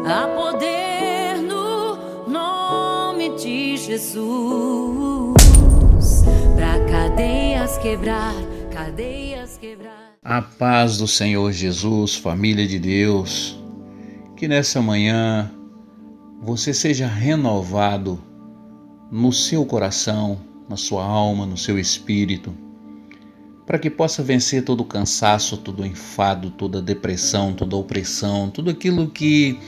Há poder no nome de Jesus, pra cadeias quebrar, cadeias quebrar. A paz do Senhor Jesus, família de Deus, que nessa manhã você seja renovado no seu coração, na sua alma, no seu espírito, para que possa vencer todo o cansaço, todo o enfado, toda a depressão, toda a opressão, tudo aquilo que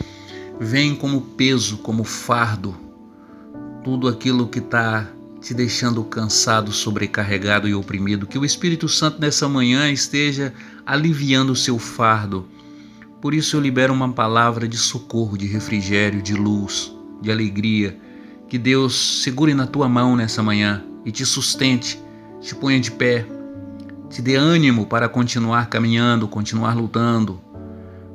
vem como peso, como fardo, tudo aquilo que está te deixando cansado, sobrecarregado e oprimido. Que o Espírito Santo nessa manhã esteja aliviando o seu fardo. Por isso eu libero uma palavra de socorro, de refrigério, de luz, de alegria. Que Deus segure na tua mão nessa manhã e te sustente, te ponha de pé, te dê ânimo para continuar caminhando, continuar lutando.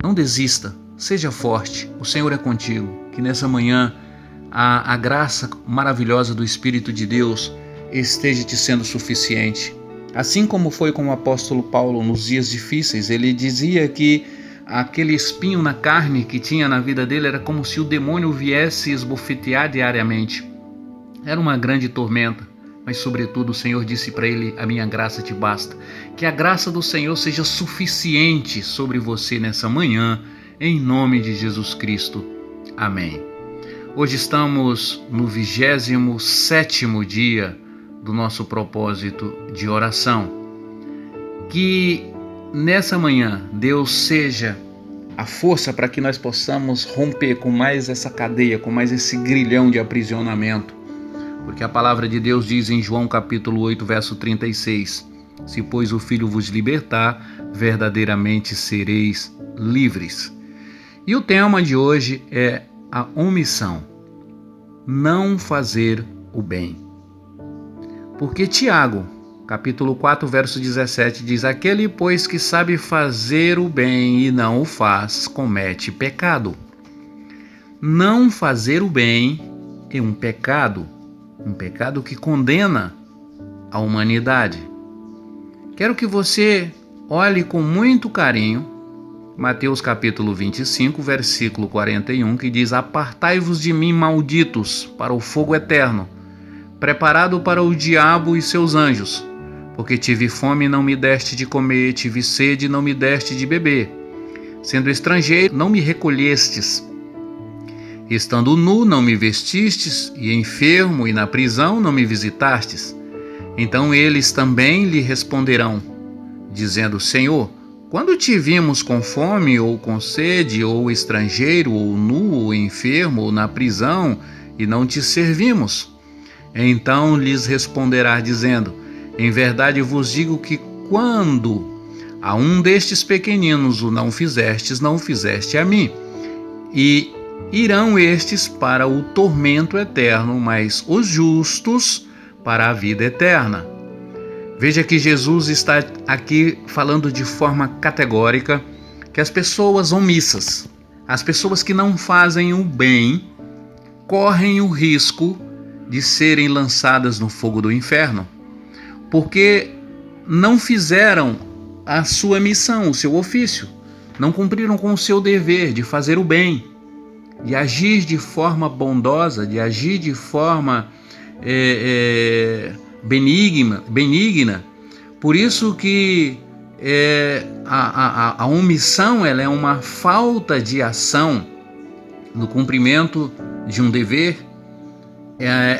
Não desista, seja forte, o Senhor é contigo. Que nessa manhã a graça maravilhosa do Espírito de Deus esteja te sendo suficiente. Assim como foi com o apóstolo Paulo nos dias difíceis, ele dizia que aquele espinho na carne que tinha na vida dele era como se o demônio viesse esbofetear diariamente. Era uma grande tormenta, mas sobretudo o Senhor disse para ele: a minha graça te basta. Que a graça do Senhor seja suficiente sobre você nessa manhã, em nome de Jesus Cristo. Amém. Hoje estamos no 27º dia do nosso propósito de oração. Que nessa manhã Deus seja a força para que nós possamos romper com mais essa cadeia, com mais esse grilhão de aprisionamento. Porque a palavra de Deus diz em João capítulo 8, verso 36: se pois o Filho vos libertar, verdadeiramente sereis livres. E o tema de hoje é a omissão, não fazer o bem. Porque Tiago, capítulo 4, verso 17, diz: aquele, pois, que sabe fazer o bem e não o faz, comete pecado. Não fazer o bem é um pecado que condena a humanidade. Quero que você olhe com muito carinho Mateus capítulo 25, versículo 41, que diz: apartai-vos de mim, malditos, para o fogo eterno, preparado para o diabo e seus anjos. Porque tive fome e não me deste de comer, tive sede e não me deste de beber. Sendo estrangeiro, não me recolhestes. Estando nu, não me vestistes, e enfermo e na prisão, não me visitastes. Então eles também lhe responderão, dizendo: Senhor, quando te vimos com fome, ou com sede, ou estrangeiro, ou nu, ou enfermo, ou na prisão, e não te servimos? Então lhes responderá, dizendo: em verdade vos digo que quando a um destes pequeninos o não fizestes, não o fizeste a mim. E irão estes para o tormento eterno, mas os justos para a vida eterna. Veja que Jesus está aqui falando de forma categórica que as pessoas omissas, as pessoas que não fazem o bem, correm o risco de serem lançadas no fogo do inferno, porque não fizeram a sua missão, o seu ofício, não cumpriram com o seu dever de fazer o bem, de agir de forma bondosa, de agir de forma benigna. Por isso que a omissão ela é uma falta de ação no cumprimento de um dever.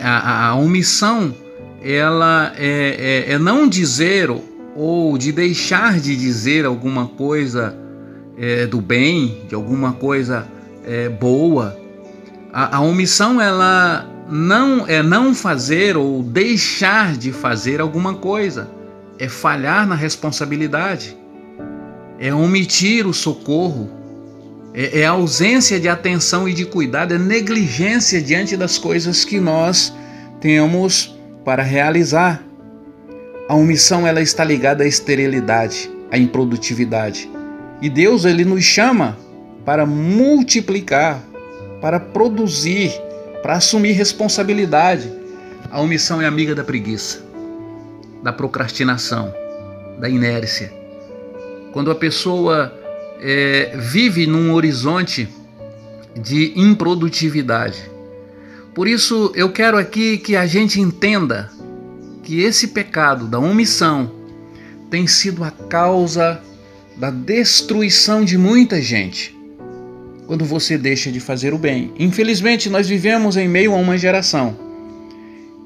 A omissão ela é não dizer ou de deixar de dizer alguma coisa do bem, de alguma coisa boa. A omissão ela não fazer ou deixar de fazer alguma coisa, é falhar na responsabilidade, é omitir o socorro, é ausência de atenção e de cuidado, é negligência diante das coisas que nós temos para realizar. A omissão ela está ligada à esterilidade, à improdutividade. E Deus ele nos chama para multiplicar, para produzir, para assumir responsabilidade. A omissão é amiga da preguiça, da procrastinação, da inércia. Quando a pessoa vive num horizonte de improdutividade. Por isso eu quero aqui que a gente entenda que esse pecado da omissão tem sido a causa da destruição de muita gente. Quando você deixa de fazer o bem. Infelizmente, nós vivemos em meio a uma geração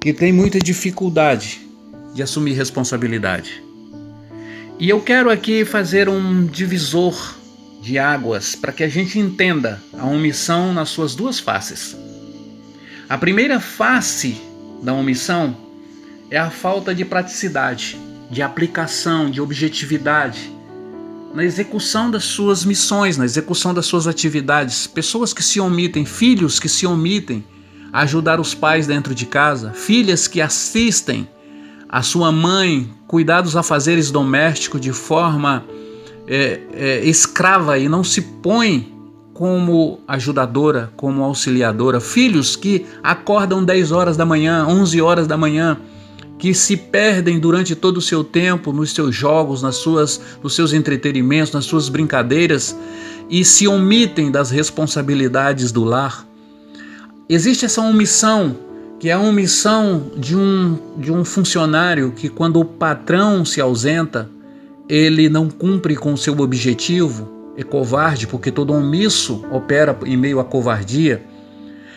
que tem muita dificuldade de assumir responsabilidade. E eu quero aqui fazer um divisor de águas para que a gente entenda a omissão nas suas duas faces. A primeira face da omissão é a falta de praticidade, de aplicação, de objetividade na execução das suas missões, na execução das suas atividades. Pessoas que se omitem, filhos que se omitem a ajudar os pais dentro de casa, filhas que assistem a sua mãe cuidar dos afazeres domésticos de forma escrava e não se põe como ajudadora, como auxiliadora, filhos que acordam 10 horas da manhã, 11 horas da manhã, que se perdem durante todo o seu tempo nos seus jogos, nos seus entretenimentos, nas suas brincadeiras e se omitem das responsabilidades do lar. Existe essa omissão, que é a omissão de um funcionário que, quando o patrão se ausenta, ele não cumpre com o seu objetivo, é covarde, porque todo omisso opera em meio à covardia.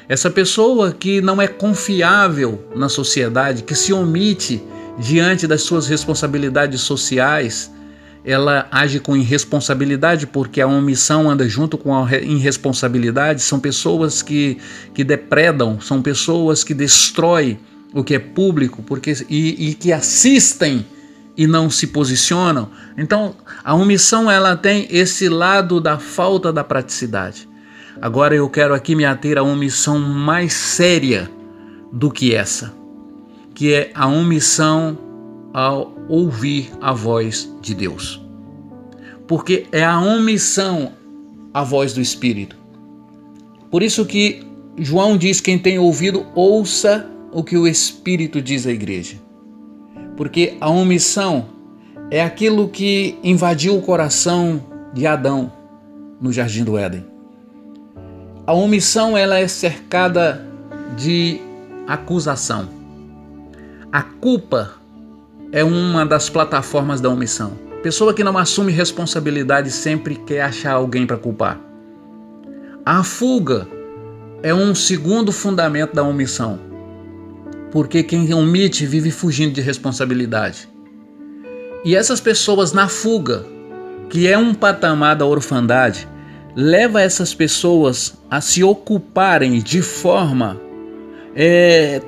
Essa pessoa que não é confiável na sociedade, que se omite diante das suas responsabilidades sociais, ela age com irresponsabilidade, porque a omissão anda junto com a irresponsabilidade. São pessoas que depredam, são pessoas que destroem o que é público e que assistem e não se posicionam. Então, a omissão ela tem esse lado da falta da praticidade. Agora eu quero aqui me ater a uma omissão mais séria do que essa, que é a omissão ao ouvir a voz de Deus. Porque é a omissão à voz do Espírito. Por isso que João diz: quem tem ouvido, ouça o que o Espírito diz à igreja. Porque a omissão é aquilo que invadiu o coração de Adão no Jardim do Éden. A omissão ela é cercada de acusação. A culpa é uma das plataformas da omissão. Pessoa que não assume responsabilidade sempre quer achar alguém para culpar. A fuga é um segundo fundamento da omissão, porque quem omite vive fugindo de responsabilidade. E essas pessoas na fuga, que é um patamar da orfandade, leva essas pessoas a se ocuparem de forma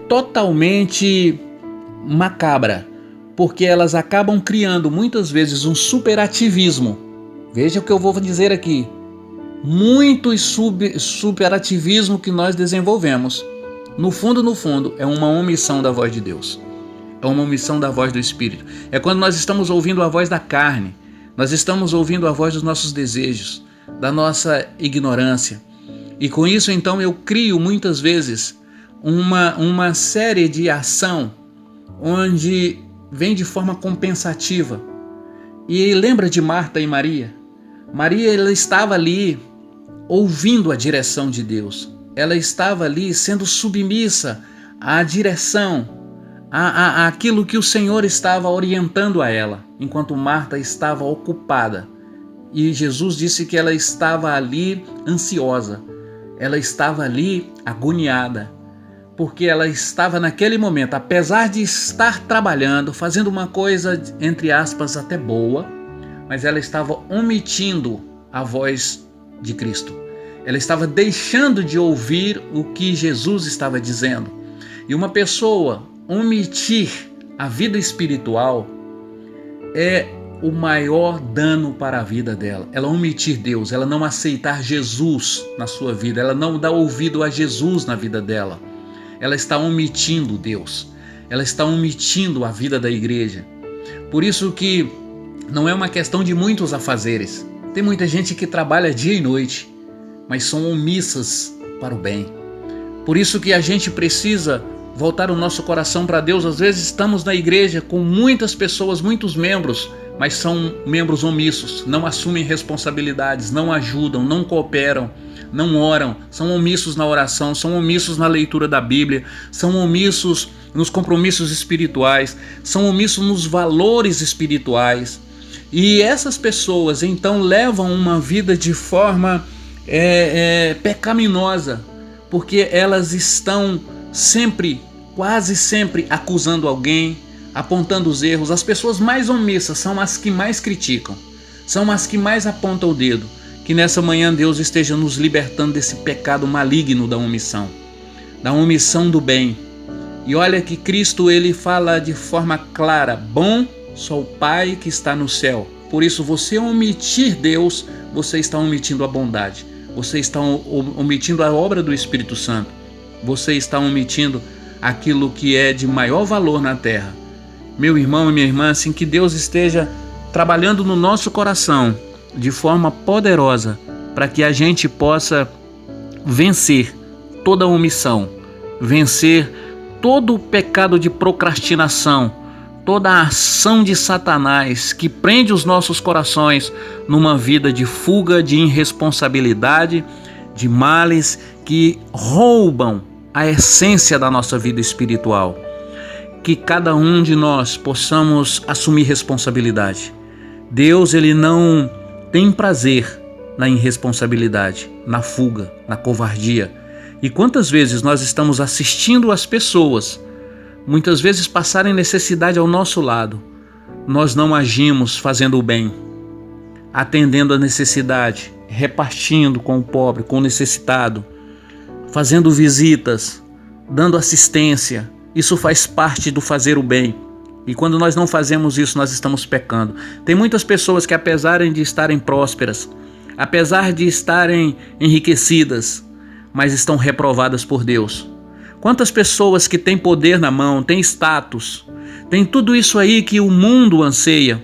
totalmente macabra, porque elas acabam criando muitas vezes um superativismo. Veja o que eu vou dizer aqui. Muito superativismo que nós desenvolvemos. No fundo, é uma omissão da voz de Deus. É uma omissão da voz do Espírito. É quando nós estamos ouvindo a voz da carne, nós estamos ouvindo a voz dos nossos desejos, da nossa ignorância. E com isso, então, eu crio muitas vezes uma série de ação onde vem de forma compensativa. E lembra de Marta e Maria? Maria, ela estava ali ouvindo a direção de Deus. Ela estava ali sendo submissa à direção, àquilo que o Senhor estava orientando a ela, enquanto Marta estava ocupada. E Jesus disse que ela estava ali ansiosa, ela estava ali agoniada, porque ela estava naquele momento, apesar de estar trabalhando, fazendo uma coisa, entre aspas, até boa, mas ela estava omitindo a voz de Cristo. Ela estava deixando de ouvir o que Jesus estava dizendo. E uma pessoa omitir a vida espiritual é o maior dano para a vida dela. Ela omitir Deus, ela não aceitar Jesus na sua vida, ela não dar ouvido a Jesus na vida dela. Ela está omitindo Deus, ela está omitindo a vida da igreja. Por isso que não é uma questão de muitos afazeres. Tem muita gente que trabalha dia e noite, mas são omissas para o bem. Por isso que a gente precisa voltar o nosso coração para Deus. Às vezes estamos na igreja com muitas pessoas, muitos membros, mas são membros omissos, não assumem responsabilidades, não ajudam, não cooperam, não oram, são omissos na oração, são omissos na leitura da Bíblia, são omissos nos compromissos espirituais, são omissos nos valores espirituais. E essas pessoas então levam uma vida de forma pecaminosa, porque elas estão sempre, quase sempre, acusando alguém, apontando os erros. As pessoas mais omissas são as que mais criticam, são as que mais apontam o dedo. Que nessa manhã Deus esteja nos libertando desse pecado maligno da omissão do bem. E olha que Cristo, ele fala de forma clara: bom só o Pai que está no céu. Por isso, você omitir Deus, você está omitindo a bondade, você está omitindo a obra do Espírito Santo, você está omitindo aquilo que é de maior valor na terra. Meu irmão e minha irmã, assim, que Deus esteja trabalhando no nosso coração de forma poderosa, para que a gente possa vencer toda a omissão, vencer todo o pecado de procrastinação, toda a ação de Satanás que prende os nossos corações numa vida de fuga, de irresponsabilidade, de males que roubam a essência da nossa vida espiritual. Que cada um de nós possamos assumir responsabilidade. Deus, ele não tem prazer na irresponsabilidade, na fuga, na covardia. E quantas vezes nós estamos assistindo as pessoas, muitas vezes, passarem necessidade ao nosso lado, nós não agimos fazendo o bem, atendendo a necessidade, repartindo com o pobre, com o necessitado, fazendo visitas, dando assistência. Isso faz parte do fazer o bem. E quando nós não fazemos isso, nós estamos pecando. Tem muitas pessoas que, apesar de estarem prósperas, apesar de estarem enriquecidas, mas estão reprovadas por Deus. Quantas pessoas que têm poder na mão, têm status, têm tudo isso aí que o mundo anseia,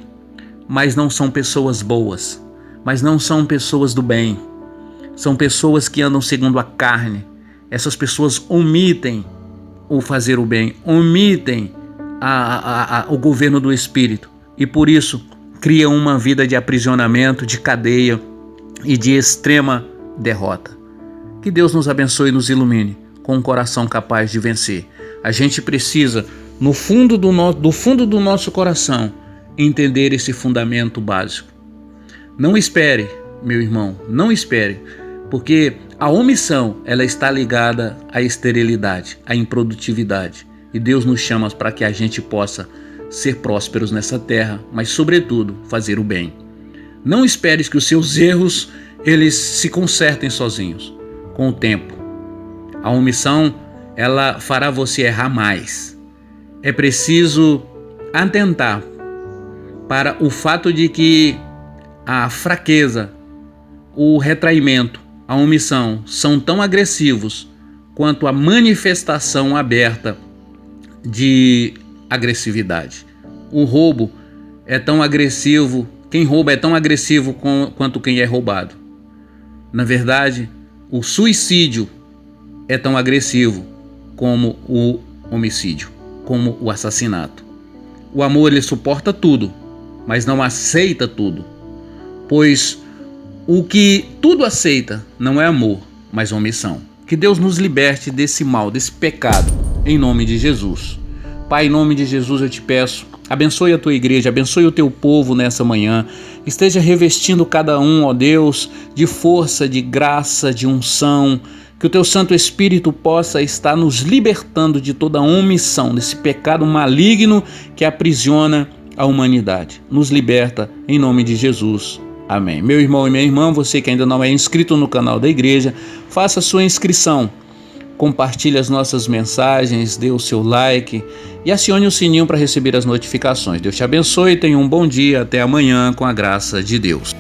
mas não são pessoas boas, mas não são pessoas do bem. São pessoas que andam segundo a carne. Essas pessoas omitem o fazer o bem, omitem o governo do Espírito, e por isso criam uma vida de aprisionamento, de cadeia e de extrema derrota. Que Deus nos abençoe e nos ilumine com um coração capaz de vencer. A gente precisa, no fundo do nosso coração, entender esse fundamento básico. Não espere, meu irmão, não espere, porque a omissão, ela está ligada à esterilidade, à improdutividade. E Deus nos chama para que a gente possa ser prósperos nessa terra, mas sobretudo fazer o bem. Não esperes que os seus erros, eles se consertem sozinhos. Com o tempo, a omissão, ela fará você errar mais. É preciso atentar para o fato de que a fraqueza, o retraimento, a omissão são tão agressivos quanto a manifestação aberta de agressividade. O roubo é tão agressivo, quem rouba é tão agressivo quanto quem é roubado. Na verdade, o suicídio é tão agressivo como o homicídio, como o assassinato. O amor, ele suporta tudo, mas não aceita tudo, pois o que tudo aceita não é amor, mas omissão. Que Deus nos liberte desse mal, desse pecado, em nome de Jesus. Pai, em nome de Jesus eu te peço, abençoe a tua igreja, abençoe o teu povo nessa manhã, esteja revestindo cada um, ó Deus, de força, de graça, de unção, que o teu Santo Espírito possa estar nos libertando de toda omissão, desse pecado maligno que aprisiona a humanidade. Nos liberta em nome de Jesus. Amém. Meu irmão e minha irmã, você que ainda não é inscrito no canal da igreja, faça sua inscrição. Compartilhe as nossas mensagens, dê o seu like e acione o sininho para receber as notificações. Deus te abençoe, tenha um bom dia, até amanhã com a graça de Deus.